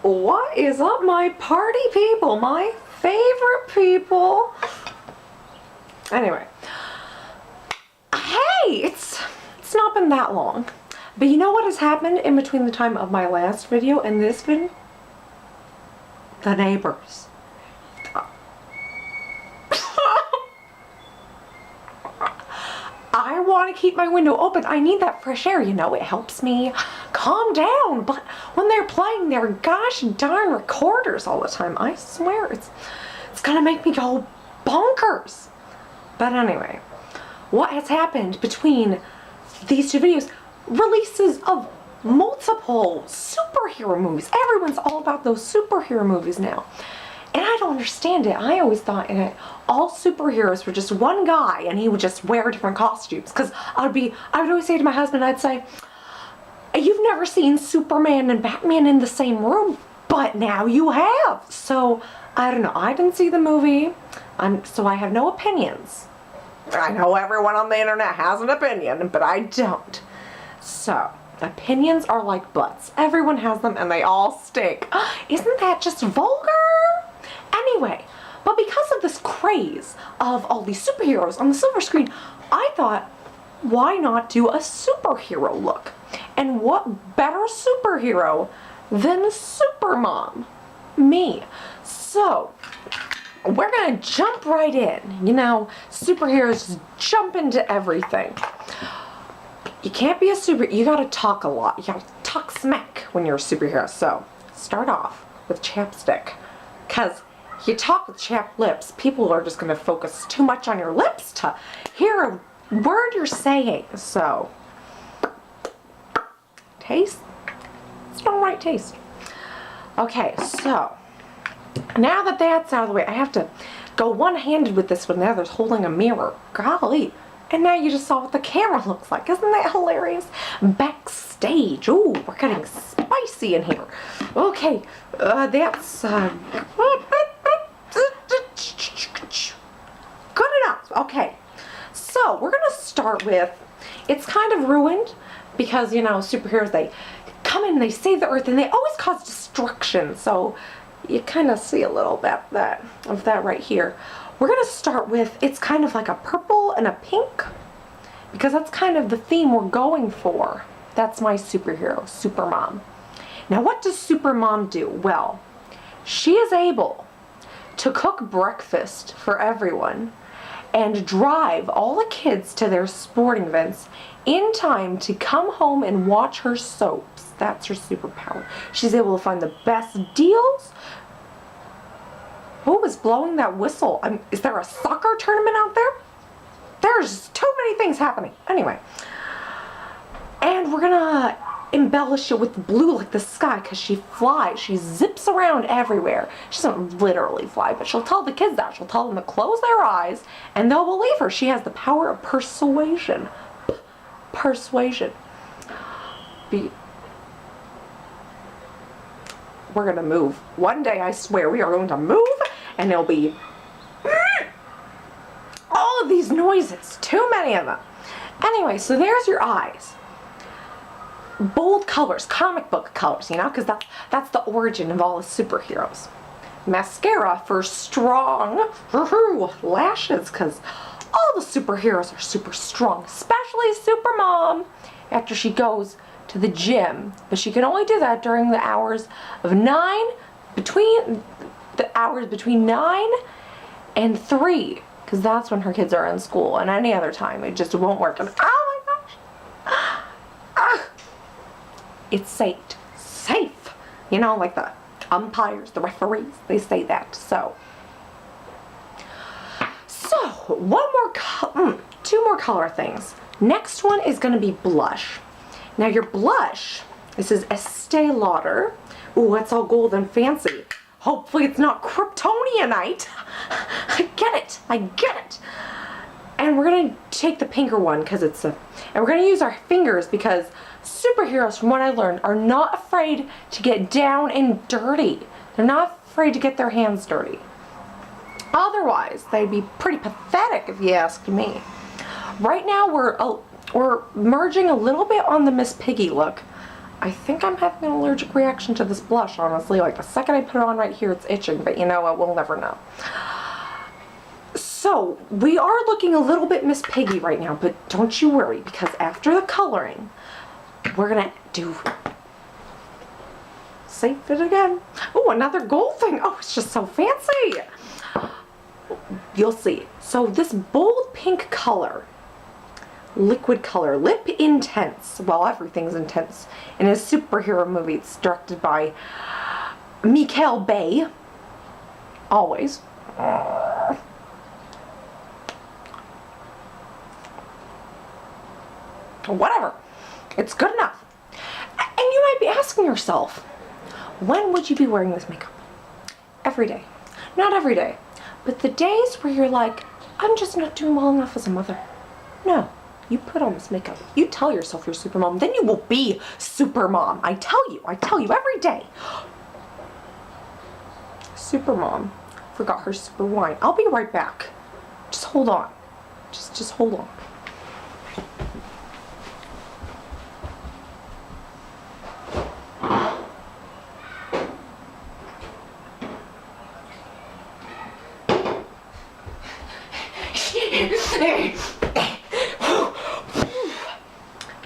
What is up, my party people? My favorite people. Anyway. Hey, it's not been that long. But you know what has happened in between the time of my last video and this video? The neighbors. I want to keep my window open. I need that fresh air, you know. It helps me calm down. But when they're playing their gosh darn recorders all the time, I swear it's gonna make me go bonkers. But anyway, what has happened between these two videos? Releases of multiple superhero movies. Everyone's all about those superhero movies now. And I don't understand it. I always thought all superheroes were just one guy and he would just wear different costumes. Because I would always say to my husband, I'd say, you've never seen Superman and Batman in the same room, but now you have. So, I don't know. I didn't see the movie, so I have no opinions. I know everyone on the internet has an opinion, but I don't. So, opinions are like butts. Everyone has them and they all stink. Isn't that just vulgar? Anyway, but because of this craze of all these superheroes on the silver screen, I thought, why not do a superhero look? And what better superhero than Supermom? Me. So, we're gonna jump right in. You know, superheroes just jump into everything. You can't be a you gotta talk a lot. You gotta talk smack when you're a superhero. So, start off with chapstick. Because you talk with chapped lips, people are just going to focus too much on your lips to hear a word you're saying. So, taste? It's not right taste. Okay, so, now that that's out of the way, I have to go one-handed with this one. The other's holding a mirror. Golly. And now you just saw what the camera looks like. Isn't that hilarious? Backstage. Ooh, we're getting spicy in here. Okay, that's good enough. Okay, so we're gonna start with, it's kind of ruined because, you know, superheroes, they come in, they save the earth, and they always cause destruction. So you kind of see a little bit of that right here. We're gonna start with, it's kind of like a purple and a pink, because that's kind of the theme we're going for. That's my superhero, Supermom. Now, what does Supermom do? Well, she is able to cook breakfast for everyone and drive all the kids to their sporting events in time to come home and watch her soaps. That's her superpower. She's able to find the best deals. Who was blowing that whistle? Is there a soccer tournament out there? There's too many things happening. Anyway. And we're gonna embellish it with blue like the sky because she flies. She zips around everywhere. She doesn't literally fly, but she'll tell the kids that. She'll tell them to close their eyes and they'll believe her. She has the power of persuasion. Persuasion. We're gonna move. One day, I swear, we are going to move and there'll be all of these noises. Too many of them. Anyway, so there's your eyes. Bold colors, comic book colors, you know, because that's the origin of all the superheroes. Mascara for strong lashes, because all the superheroes are super strong, especially Supermom after she goes to the gym. But she can only do that during the hours of between 9 and 3, because that's when her kids are in school, and any other time it just won't work. And, oh my gosh. It's safe. You know, like the umpires, the referees, they say that. So two more color things. Next one is going to be blush. Now your blush, this is Estee Lauder. Ooh, it's all gold and fancy. Hopefully it's not Kryptonianite. I get it. And we're going to take the pinker one because and we're going to use our fingers because superheroes, from what I learned, are not afraid to get down and dirty. They're not afraid to get their hands dirty. Otherwise, they'd be pretty pathetic if you asked me. Right now we're merging a little bit on the Miss Piggy look. I think I'm having an allergic reaction to this blush, honestly. Like, the second I put it on right here, it's itching, but you know what? We'll never know. So, we are looking a little bit Miss Piggy right now, but don't you worry, because after the coloring, we're gonna do... Save it again. Oh, another gold thing. Oh, it's just so fancy. You'll see. So, this bold pink color, liquid color, Lip Intense. Well, everything's intense in a superhero movie. It's directed by Michael Bay. Always. Whatever. It's good enough. And you might be asking yourself, when would you be wearing this makeup? Every day. Not every day, but the days where you're like, I'm just not doing well enough as a mother. No. You put on this makeup. You tell yourself you're super mom. Then you will be super mom. I tell you every day. Super mom forgot her super wine. I'll be right back. Just hold on. Just hold on.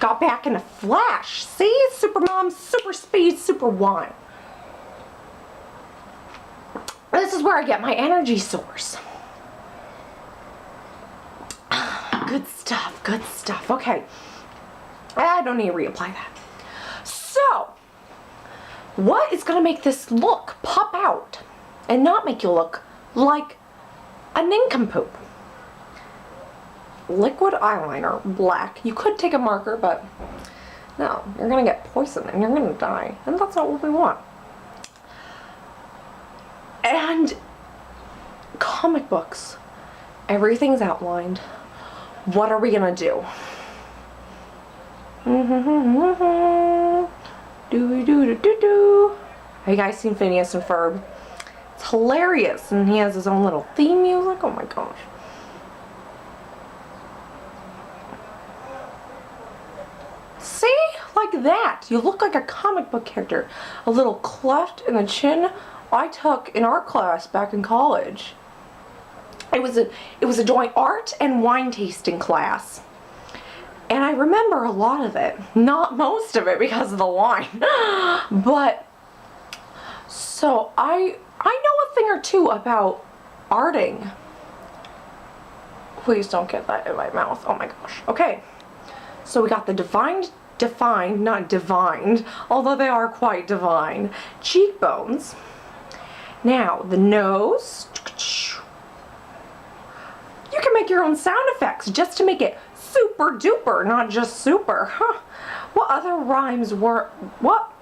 Got back in a flash. See? Super mom, super speed, super wine. This is where I get my energy source. Good stuff, good stuff. Okay. I don't need to reapply that. So, what is going to make this look pop out and not make you look like a nincompoop? Liquid eyeliner, black. You could take a marker, but no, you're gonna get poisoned and you're gonna die, and that's not what we want. And comic books, everything's outlined. What are we gonna do? Do. Have you guys seen Phineas and Ferb? It's hilarious, and he has his own little theme music. Oh my gosh. See? Like that. You look like a comic book character. A little cleft in the chin. I took in art class back in college. It was a joint art and wine tasting class. And I remember a lot of it. Not most of it because of the wine. But so I know a thing or two about arting. Please don't get that in my mouth. Oh my gosh. Okay. So we got the defined, not divined, although they are quite divine, cheekbones. Now, the nose. You can make your own sound effects just to make it super duper, not just super. Huh. What other rhymes were, what?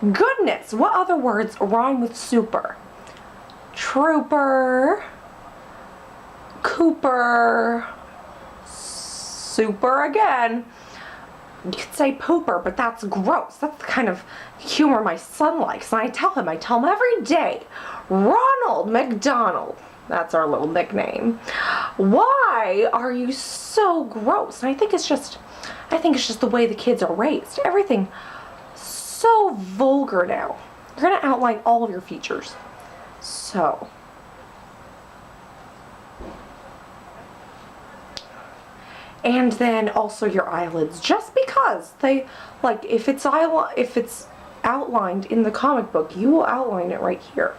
Goodness, what other words rhyme with super? Trooper, Cooper, super again. You could say pooper, but that's gross. That's the kind of humor my son likes. And I tell him every day, Ronald McDonald, that's our little nickname, why are you so gross? And I think it's just the way the kids are raised. Everything so vulgar now. You're gonna outline all of your features. So, and then also your eyelids, just because they, like, if it's outlined in the comic book, you will outline it right here.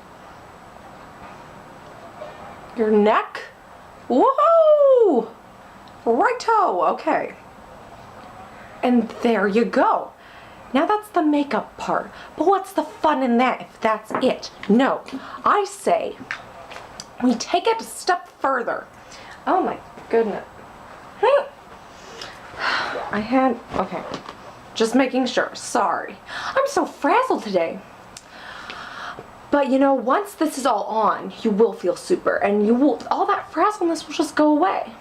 Your neck, woohoo! Righto, okay. And there you go. Now that's the makeup part. But what's the fun in that if that's it? No, I say we take it a step further. Oh my goodness. Okay, just making sure, sorry. I'm so frazzled today. But you know, once this is all on, you will feel super, and all that frazzleness will just go away.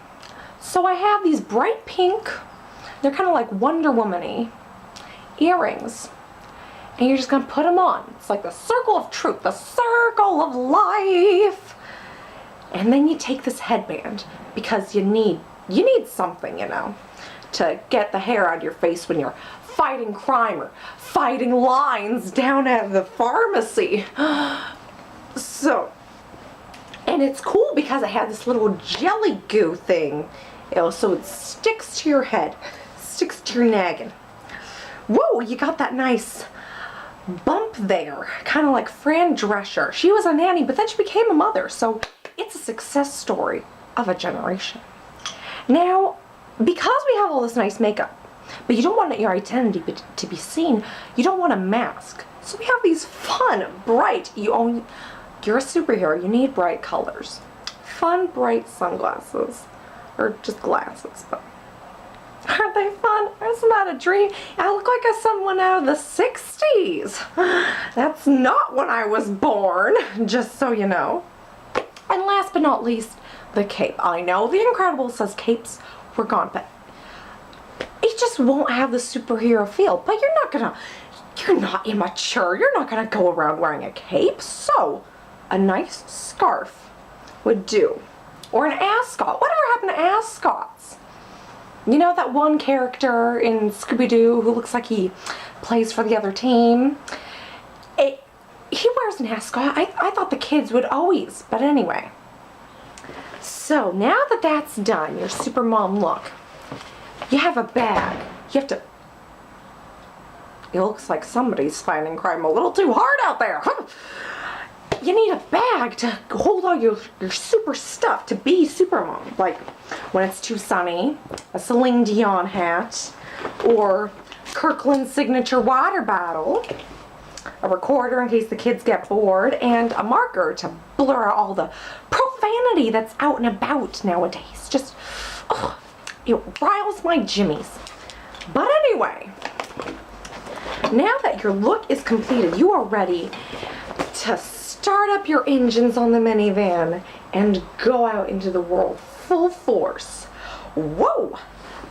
So I have these bright pink, they're kind of like Wonder Woman-y earrings. And you're just gonna put them on. It's like the circle of truth, the circle of life. And then you take this headband, because you need something, you know, to get the hair out of your face when you're fighting crime or fighting lines down at the pharmacy. So, and it's cool because it had this little jelly goo thing. So it sticks to your head, sticks to your naggin. Whoa, you got that nice bump there, kind of like Fran Drescher. She was a nanny, but then she became a mother, so it's a success story of a generation. Now, because we have all this nice makeup, but you don't want your identity to be seen, you don't want a mask. So we have these fun, bright, you're a superhero, you need bright colors. Fun, bright sunglasses. Or just glasses, but aren't they fun? Isn't that a dream? I look like someone out of the 60s. That's not when I was born, just so you know. And last but not least, the cape. I know The Incredibles says capes were gone, but it just won't have the superhero feel. But you're not immature. You're not gonna go around wearing a cape. So, a nice scarf would do. Or an ascot. Whatever happened to ascots? You know that one character in Scooby-Doo who looks like he plays for the other team? He wears an ascot. I thought the kids would always, but anyway. So now that that's done, your Supermom look, you have a bag. You have to... It looks like somebody's fighting crime a little too hard out there. You need a bag to hold all your super stuff to be Supermom. Like when it's too sunny, a Celine Dion hat, or Kirkland's signature water bottle, a recorder in case the kids get bored, and a marker to blur out all the profanity that's out and about nowadays. Just, oh, it riles my jimmies. But anyway, now that your look is completed, you are ready to start up your engines on the minivan and go out into the world full force. Whoa!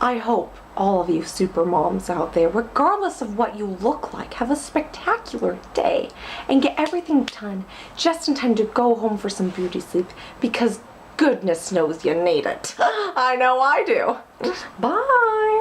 I hope all of you supermoms out there, regardless of what you look like, have a spectacular day and get everything done just in time to go home for some beauty sleep, because goodness knows you need it. I know I do. Bye!